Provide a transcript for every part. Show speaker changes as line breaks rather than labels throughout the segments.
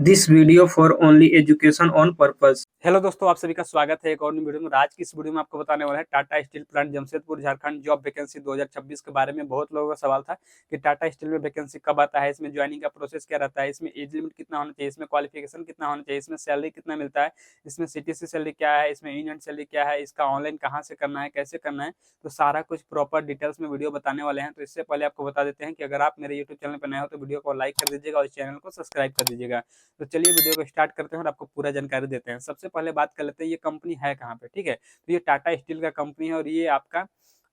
This video for only education on purpose.
Hello दोस्तों, आप सभी का स्वागत है एक और नई वीडियो में। आज की इस वीडियो में आपको बताने वाला है Tata steel plant Jamshedpur Jharkhand job vacancy 2026 के बारे में। बहुत लोगों का सवाल था कि टाटा स्टील में वैकेंसी कब आता है, इसमें ज्वाइनिंग का प्रोसेस क्या रहता है, इसमें एज लिमिट कितना होना चाहिए, इसमें क्वालिफिकेशन कितना होना चाहिए, इसमें सैलरी कितना मिलता है, इसमें सीटीसी सैलरी क्या है, इसमें इन हैंड सैलरी क्या है, इसका ऑनलाइन कहाँ से करना है, कैसे करना है, तो सारा कुछ प्रॉपर डिटेल्स में वीडियो बताने वाले हैं। तो इससे पहले आपको बता देते हैं कि अगर आप मेरे यूट्यूब चैनल पर नए हो तो वीडियो को लाइक कर दीजिएगा और चैनल को सब्सक्राइब कर दीजिएगा। तो चलिए वीडियो को स्टार्ट करते हैं और आपको पूरा जानकारी देते हैं। सबसे पहले बात कर लेते हैं ये कंपनी है कहाँ पे। ठीक है, तो ये टाटा स्टील का कंपनी है और ये आपका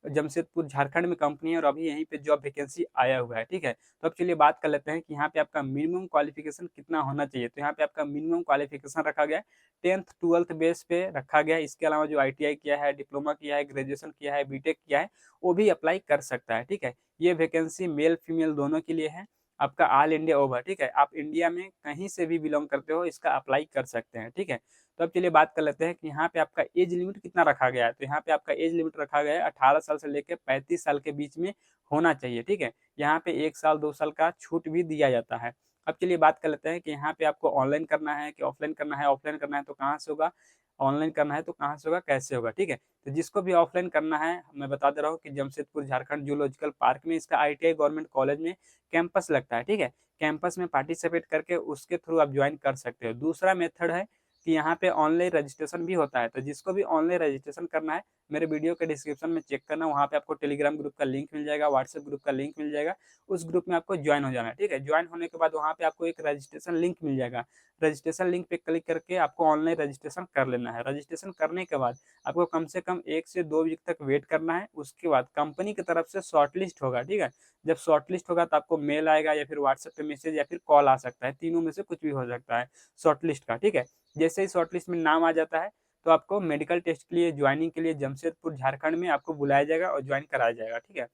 जमशेदपुर झारखंड में कंपनी है और अभी यहीं पे जॉब वैकेंसी आया हुआ है। ठीक है, तो अब चलिए बात कर लेते हैं कि यहाँ पे आपका मिनिमम क्वालिफिकेशन कितना होना चाहिए। तो यहाँ पे आपका मिनिमम क्वालिफिकेशन रखा गया है 10th 12th बेस पे रखा गया है। इसके अलावा जो ITI किया है, डिप्लोमा किया है, ग्रेजुएशन किया है, बीटेक किया है, वो भी अप्लाई कर सकता है। ठीक है, ये वैकेंसी मेल फीमेल दोनों के लिए है। आपका ऑल इंडिया ओवर। ठीक है, आप इंडिया में कहीं से भी बिलोंग करते हो इसका अप्लाई कर सकते हैं। ठीक है, तो अब चलिए बात कर लेते हैं कि यहाँ पे आपका एज लिमिट कितना रखा गया है। तो यहाँ पे आपका एज लिमिट रखा गया है 18 साल से लेकर 35 साल के बीच में होना चाहिए। ठीक है, यहाँ पे 1 साल 2 साल का छूट भी दिया जाता है। अब चलिए बात कर लेते हैं कि यहाँ पे आपको ऑनलाइन करना है कि ऑफलाइन करना है। ऑफलाइन करना है तो कहाँ से होगा, ऑनलाइन करना है तो कहाँ से होगा, कैसे होगा। ठीक है, तो जिसको भी ऑफलाइन करना है मैं बता दे रहा हूँ कि जमशेदपुर झारखंड जूलॉजिकल पार्क में इसका ITI गवर्नमेंट कॉलेज में कैंपस लगता है। ठीक है, कैंपस में पार्टिसिपेट करके उसके थ्रू आप ज्वाइन कर सकते हो। दूसरा मेथड है कि यहाँ पे ऑनलाइन रजिस्ट्रेशन भी होता है। तो जिसको भी ऑनलाइन रजिस्ट्रेशन करना है मेरे वीडियो के डिस्क्रिप्शन में चेक करना, वहाँ पे आपको टेलीग्राम ग्रुप का लिंक मिल जाएगा, व्हाट्सएप ग्रुप का लिंक मिल जाएगा। उस ग्रुप में आपको ज्वाइन हो जाना है। ठीक है, ज्वाइन होने के बाद वहाँ पे आपको एक रजिस्ट्रेशन लिंक मिल जाएगा। रजिस्ट्रेशन लिंक पे क्लिक करके आपको ऑनलाइन रजिस्ट्रेशन कर लेना है। रजिस्ट्रेशन करने के बाद आपको कम से कम 1 से 2 वीक तक वेट करना है। उसके बाद कंपनी की तरफ से शॉर्टलिस्ट होगा। ठीक है, जब शॉर्टलिस्ट होगा तो आपको मेल आएगा या फिर व्हाट्सएप पे मैसेज या फिर कॉल आ सकता है, तीनों में से कुछ भी हो सकता है शॉर्टलिस्ट का। ठीक है, जैसे ही शॉर्टलिस्ट में नाम आ जाता है तो आपको मेडिकल टेस्ट के लिए ज्वाइनिंग के लिए जमशेदपुर झारखंड में आपको बुलाया जाएगा और ज्वाइन कराया जाएगा। ठीक है,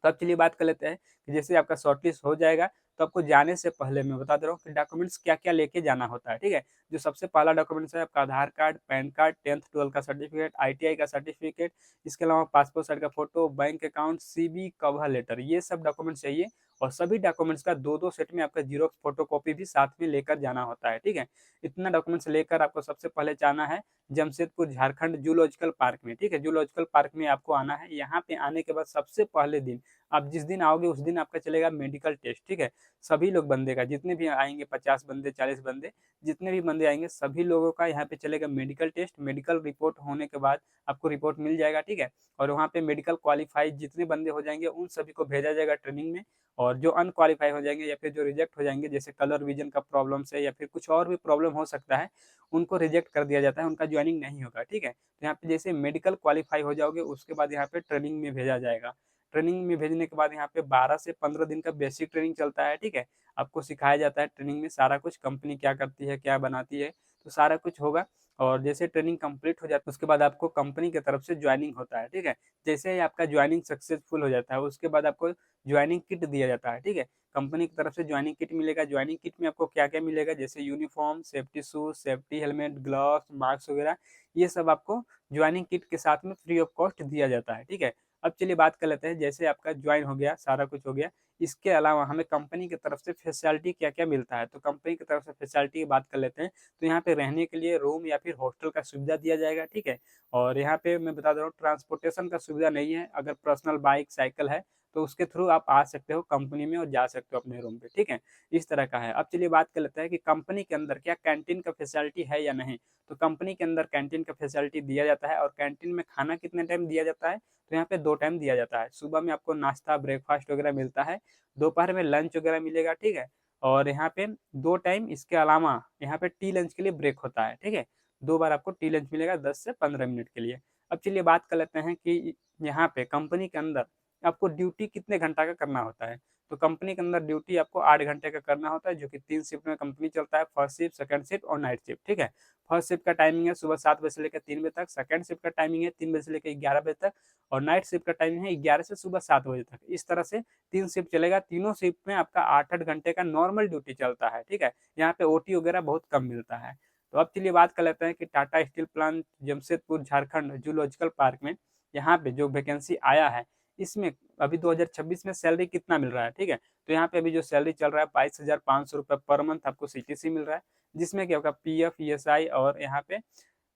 तो अब चलिए बात कर लेते हैं कि जैसे आपका शॉर्टलिस्ट हो जाएगा तो आपको जाने से पहले मैं बता दे रहा हूँ कि डॉक्यूमेंट्स क्या क्या लेके जाना होता है। ठीक है, जो सबसे पहला डॉक्यूमेंट्स है आपका आधार card, pan card, 10th 12th का सर्टिफिकेट, ITI का सर्टिफिकेट, इसके अलावा पासपोर्ट साइज का photo, bank account, CV, cover letter, ये सब डॉक्यूमेंट्स चाहिए। और सभी डॉक्यूमेंट्स का दो दो सेट में आपका जीरोक्स फोटोकॉपी भी साथ में लेकर जाना होता है। ठीक है, इतना डॉक्यूमेंट्स लेकर आपको सबसे पहले जाना है जमशेदपुर झारखंड जूलॉजिकल पार्क में। ठीक है, जूलॉजिकल पार्क में आपको आना है। यहाँ पे आने के बाद सबसे पहले दिन आप जिस दिन आओगे उस दिन आपका चलेगा मेडिकल टेस्ट। ठीक है, सभी लोग बंदे का, जितने भी आएंगे 50 बंदे 40 बंदे, जितने भी बंदे आएंगे सभी लोगों का यहाँ पे चलेगा मेडिकल टेस्ट। मेडिकल रिपोर्ट होने के बाद आपको रिपोर्ट मिल जाएगा। ठीक है, और वहाँ पे मेडिकल क्वालिफाइड जितने बंदे हो जाएंगे उन सभी को भेजा जाएगा ट्रेनिंग में। और जो अनक्वालिफाई हो जाएंगे या फिर जो रिजेक्ट हो जाएंगे, जैसे कलर विजन का प्रॉब्लम से या फिर कुछ और भी प्रॉब्लम हो सकता है, उनको रिजेक्ट कर दिया जाता है, उनका ज्वाइनिंग नहीं होगा। ठीक है, तो यहाँ पे जैसे मेडिकल क्वालिफाई हो जाओगे उसके बाद यहाँ पे ट्रेनिंग में भेजा जाएगा। ट्रेनिंग में भेजने के बाद यहाँ पे 12 से 15 दिन का बेसिक ट्रेनिंग चलता है। ठीक है, आपको सिखाया जाता है ट्रेनिंग में सारा कुछ, कंपनी क्या करती है, क्या बनाती है, तो सारा कुछ होगा। और जैसे ट्रेनिंग कंप्लीट हो जाता है उसके बाद आपको कंपनी की तरफ से ज्वाइनिंग होता है। ठीक है, जैसे ही आपका ज्वाइनिंग सक्सेसफुल हो जाता है उसके बाद आपको ज्वाइनिंग किट दिया जाता है। ठीक है, कंपनी की तरफ से ज्वाइनिंग किट मिलेगा। ज्वाइनिंग किट में आपको क्या क्या मिलेगा, जैसे uniform, safety shoes, safety helmet, gloves, mask वगैरह, ये सब आपको ज्वाइनिंग किट के साथ में फ्री ऑफ कॉस्ट दिया जाता है। ठीक है, अब चलिए बात कर लेते हैं जैसे आपका ज्वाइन हो गया, सारा कुछ हो गया, इसके अलावा हमें कंपनी की तरफ से फैसिलिटी क्या क्या मिलता है। तो कंपनी की तरफ से फैसिलिटी की बात कर लेते हैं। तो यहाँ पे रहने के लिए रूम या फिर हॉस्टल का सुविधा दिया जाएगा। ठीक है, और यहाँ पे मैं बता दे रहा हूँ ट्रांसपोर्टेशन का सुविधा नहीं है। अगर पर्सनल बाइक साइकिल है तो उसके थ्रू आप आ सकते हो कंपनी में और जा सकते हो अपने रूम पे। ठीक है, इस तरह का है। अब चलिए बात कर लेते हैं कि कंपनी के अंदर क्या कैंटीन का फैसिलिटी है या नहीं। तो कंपनी के अंदर कैंटीन का फैसिलिटी दिया जाता है। और कैंटीन में खाना कितने टाइम दिया जाता है, तो यहाँ पे 2 टाइम दिया जाता है। सुबह में आपको नाश्ता ब्रेकफास्ट वगैरह मिलता है, दोपहर में लंच वगैरह मिलेगा। ठीक है, और यहाँ पे 2 टाइम इसके अलावा यहाँ पे टी लंच के लिए ब्रेक होता है। ठीक है, 2 बार आपको टी लंच मिलेगा 10 से 15 मिनट के लिए। अब चलिए बात कर लेते हैं कि यहाँ पे कंपनी के अंदर आपको ड्यूटी कितने घंटा का करना होता है। तो कंपनी के अंदर ड्यूटी आपको 8 घंटे का करना होता है, जो कि 3 शिफ्ट में कंपनी चलता है, फर्स्ट शिफ्ट, सेकंड शिफ्ट और नाइट शिफ्ट। ठीक है, फर्स्ट शिफ्ट का टाइमिंग है सुबह 7 बजे से लेकर 3 बजे तक, सेकंड शिफ्ट का टाइमिंग है 3 बजे से लेकर 11 बजे तक, और नाइट शिफ्ट का टाइमिंग है 11 से सुबह 7 बजे तक। इस तरह से 3 शिफ्ट चलेगा। तीनों शिफ्ट में आपका 8-8 घंटे का नॉर्मल ड्यूटी चलता है। ठीक है, यहाँ पे OT वगैरह बहुत कम मिलता है। तो अब चलिए बात कर लेते हैं कि Tata steel plant Jamshedpur Jharkhand zoological park में यहाँ पे जो वैकेंसी आया है इसमें अभी 2026 में सैलरी कितना मिल रहा है, ठीक है। तो यहाँ पे अभी जो सैलरी चल रहा है 22,500 रुपये पर मंथ आपको सीटीसी मिल रहा है, जिसमें क्या होगा पीएफ, ईएसआई और यहाँ पे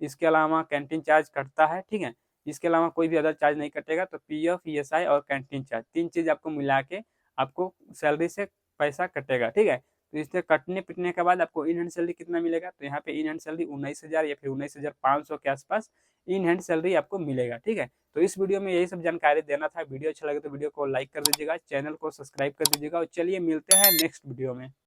इसके अलावा कैंटीन चार्ज कटता है, ठीक है। इसके अलावा कोई भी अदर चार्ज नहीं कटेगा। तो पीएफ, ईएसआई और कैंटीन चार्ज, तीन चीज आपको मिला के आपको सैलरी से पैसा कटेगा, ठीक है। तो इससे कटने पिटने के बाद आपको इन हैंड सैलरी कितना मिलेगा, तो यहाँ पे इन हैंड सैलरी 19,000 या फिर 19,500 के आसपास इन हैंड सैलरी आपको मिलेगा, ठीक है। तो इस वीडियो में यही सब जानकारी देना था। वीडियो अच्छा लगे तो वीडियो को लाइक कर दीजिएगा, चैनल को सब्सक्राइब कर दीजिएगा और चलिए मिलते हैं नेक्स्ट वीडियो में।